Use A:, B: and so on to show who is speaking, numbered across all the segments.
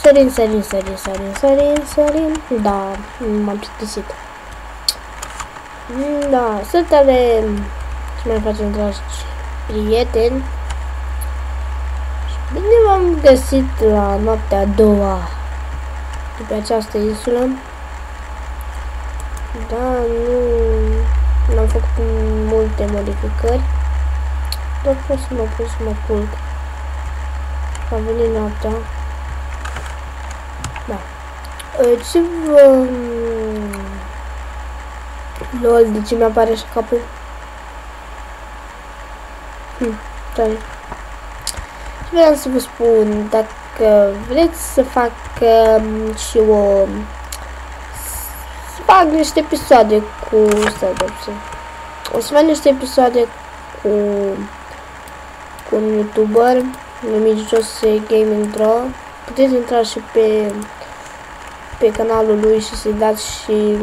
A: Sărim. Da, m-am plictisit. Da, salutare. Ce mai facem, dragi prieteni? Bine v-am găsit la noaptea a doua de pe această insulă. Da, nu am făcut multe modificări. Doar vreau să mă pun să mă culc. A venit noaptea. Da. Ce vă... Lol, de ce mi-apare așa capul? Tare. Și vreau să vă spun, dacă vreți să fac și o... să fac niște episoade cu... o să fac niște episoade cu un youtuber numit Jose Gaming Draw. Puteți intra și pe canalul lui și să-i dați și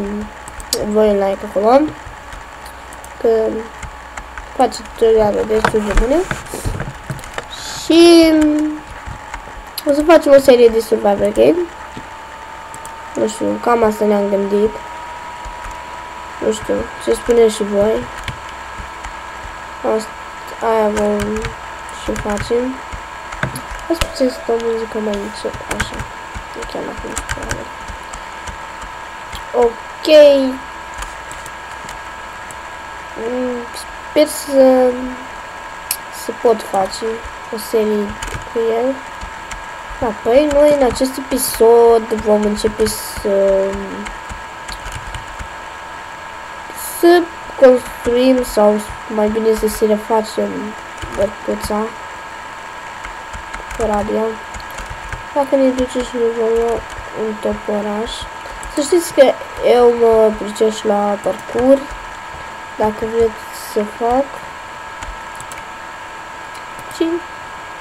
A: voi un like acolo, că face tutoriale destul de bune. Și o să facem o serie de survival game. Nu știu, cam asta ne-am gândit. Nu știu, ce spuneți și voi. Aia vom și facem. Ați puteți să dau muzică mai încet, așa. E chiar la cum spune. Ok. Sper să pot face o serie cu el. Apoi noi în acest episod vom începe să construim, sau mai bine să refacem bărcuța Coradia. Dacă ne duce și ne vom lua un toporaș. Să știți că eu mă pricep și la parcurs. Dacă vreți să fac și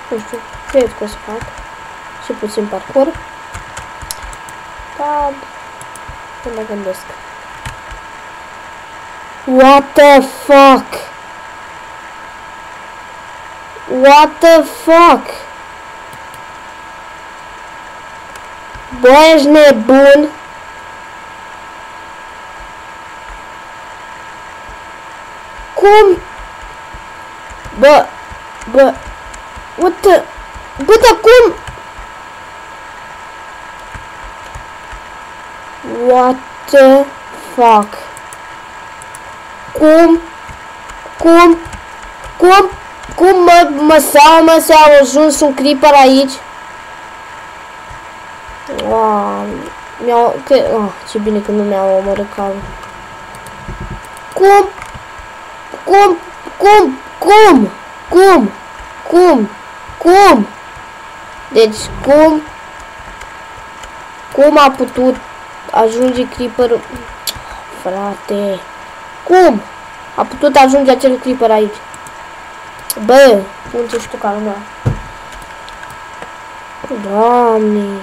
A: nu știu, cred că o să fac și puțin parcurs, dar nu mă gândesc. What the fuck? What the fuck? Bă, ești nebun? Cum? Bă, what the... Bă, dar cum? What the fuck? Cum mă s-a ajuns un creeper aici? Wow, ce bine că nu mi-au omorât calul. Cum? Deci cum a putut ajunge creeperul? Frate, cum a putut ajunge acel creeper aici? Bă, punte și tu calul meu. Doamne,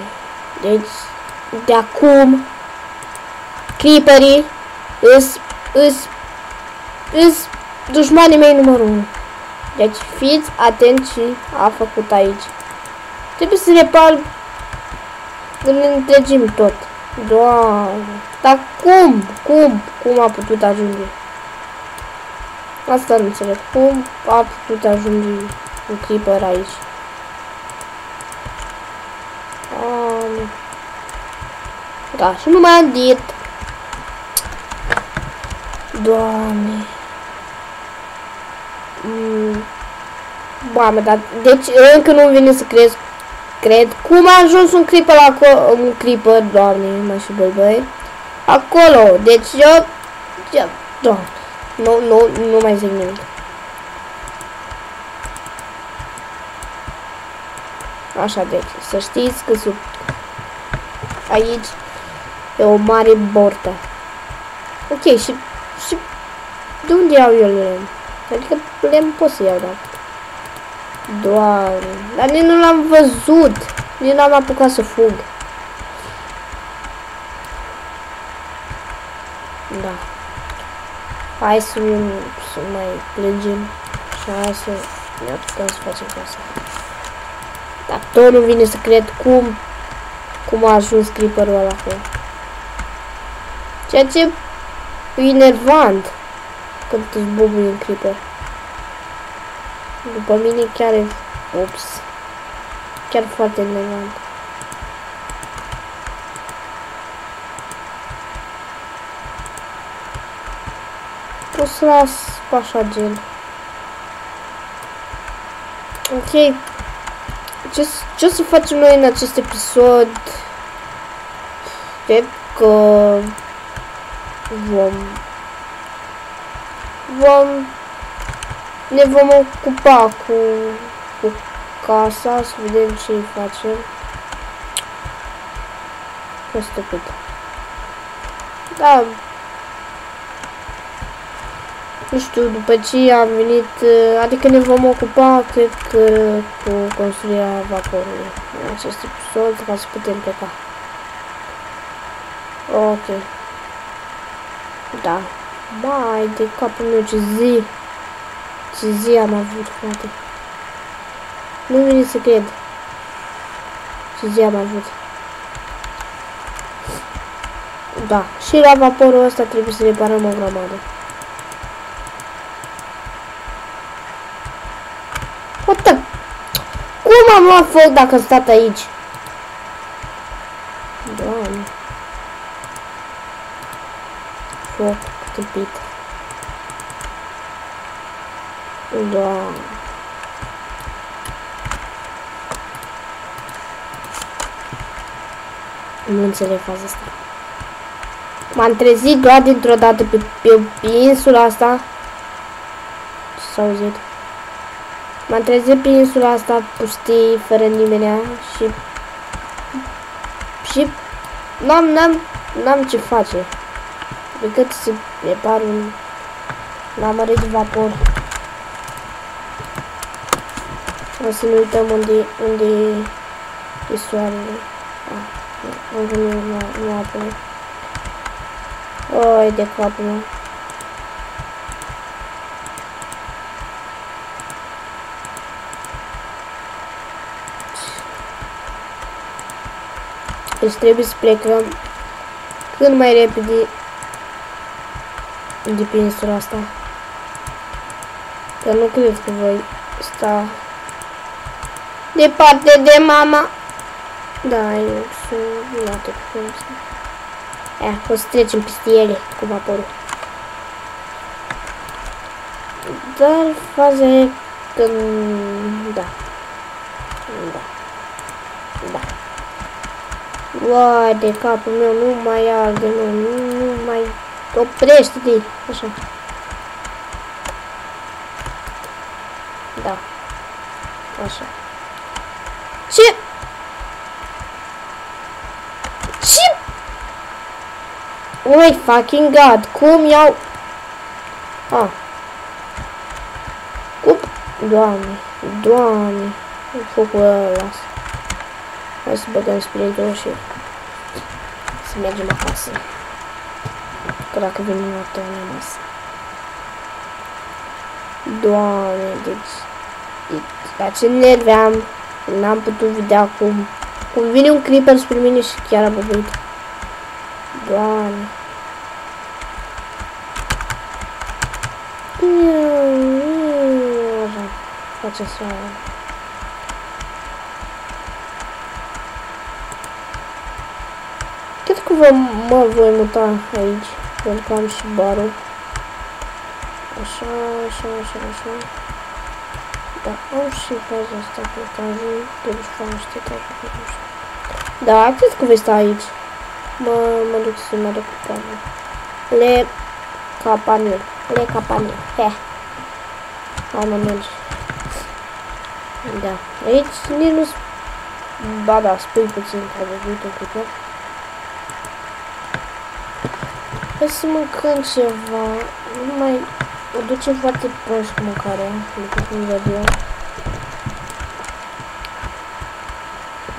A: deci de acum creeperii îs dușmanii mei numărul 1. Deci fiți atenți ce a făcut aici. Trebuie să repar în întregim tot. Doamne, dar cum a putut ajunge? Asta nu înțeleg. Cum a putut ajunge un creeper aici? Da, și nu mai am dit. Doamne. Mamă, dar deci încă nu vine să cred. Cum a ajuns un creeper acolo? Un creeper, doamne, mai și băi. Acolo, deci eu nu mai zic nimic. Așa, deci, să știți că sunt aici pe o mare bortă. Ok, și de unde iau eu lemn? Adică lemn pot să iau, da. Doamne, dar nici nu l-am văzut. Nici n-am apucat să fug. Da. Hai să mai plângem și hai să ne apucăm să facem casa. Dar tot nu vine să cred cum cum a ajuns creeperul ăla acolo. Ceea ce e enervant când te zbubui un creeper. După mine chiar e... Ups. Chiar foarte enervant. O să las așa gen. Ok. Ce o să facem noi în acest episod? Cred că ne vom ocupa cu casa, să vedem ce îi facem. E stupid. Da. Nu știu, după ce am venit, adică ne vom ocupa, cred că, cu construirea vaporului în acest episod, ca să putem pleca. Ok. Da. Bai, de capul meu, ce zi! Ce zi am avut, frate. Nu vine să cred. Ce zi am avut. Da. Și la vaporul ăsta trebuie să reparăm o grămadă. What the? Cum am luat foc dacă am stat aici? Doamne. Foc tâmpit. Doamne. Nu înțeleg faza asta. M-am trezit doar dintr-o dată pe insula asta. Ce s-a auzit? M-am trezit pe insula asta pustii, fără nimenea și n-am ce face decât să repar un mare de vapor. O să ne uităm unde e soarele. Încă nu a apărut. Oi, de capul meu. Deci trebuie să plecăm cât mai repede de pe insula asta. Că nu cred că voi sta departe de mama. Da, eu sunt luate cu frumos. O să trecem peste ele cu vaporul. Dar faza e că... Da. Uai, de capul meu, nu mai arde, nu mai... Oprește-te, așa. Da. Așa. Ce? Oh fucking god, cum iau... Cum? Doamne. Focul ăla las. Hai să băgăm spiritul și să mergem acasă. Că dacă vine noaptea, nu masă. Doamne, deci la ce nervi am, n-am putut vedea cum vine un creeper spre mine și chiar a băbuit. Doamne. Așa, face soare. Cred că mă voi muta aici, pentru că am și barul. Așa. Da, am și faza asta cu etajul, trebuie să fac niște etaje pe așa. Da, cred că voi sta aici. Mă duc să mă duc cu camera. Le capanil. He. Hai mă mergi. Da. Aici nici nu... Ba da, spui puțin că am văzut un clip. Hai să mâncăm ceva. Nu mai... O duce foarte prost cu mâncarea. După cum văd eu.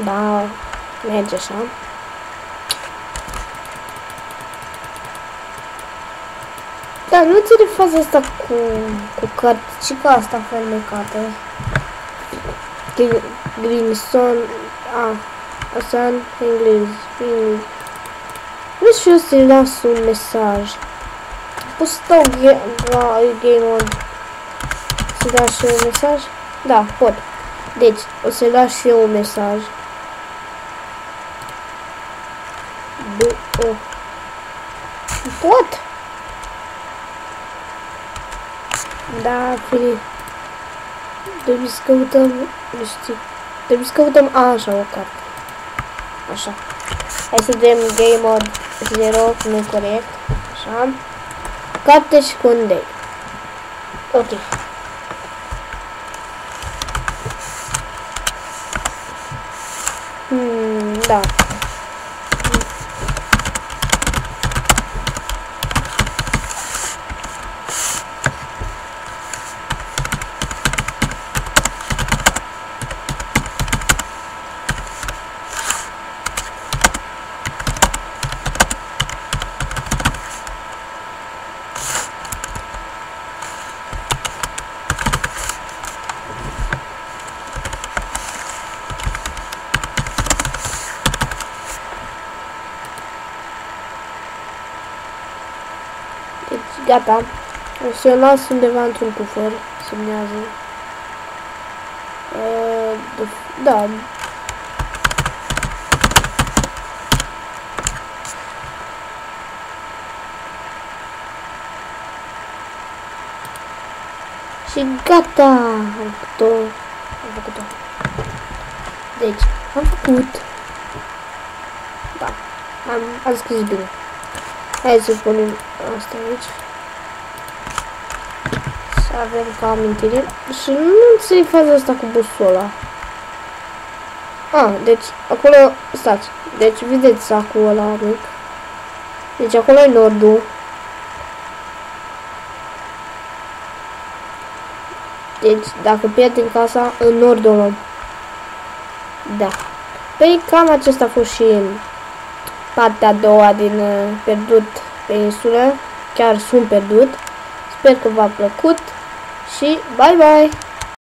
A: Da. Merge așa. Da, nu ține faza asta cu carticica asta fermecată. Greenstone. Asta în engleză. Nu știu să-i las un mesaj. Poți să dau game on. Să dau și un mesaj? Da, pot. Deci, o să las și eu un mesaj. Pot? Da, Filip. Trebuie să căutăm, nu știu. Trebuie să căutăm așa o carte. Așa. Hai să dăm game mode 0, nu corect. Așa. Carte și condei. Ok. Da. Deci, gata. O să o las undeva într-un cufăr. Semnează. Da. Și gata. Am făcut-o. Deci, am făcut. Da. Am scris bine. Hai să punem asta aici. Să avem ca amintire. Și nu înțeleg faza asta cu busola. Deci acolo, stați. Deci vedeți sacul ăla mic. Deci acolo e nordul. Deci dacă pierdem casa, în nordul luăm. Da. Păi cam acesta a fost și partea a doua din pierdut pe insulă. Chiar sunt pierdut. Sper că v-a plăcut și bye bye!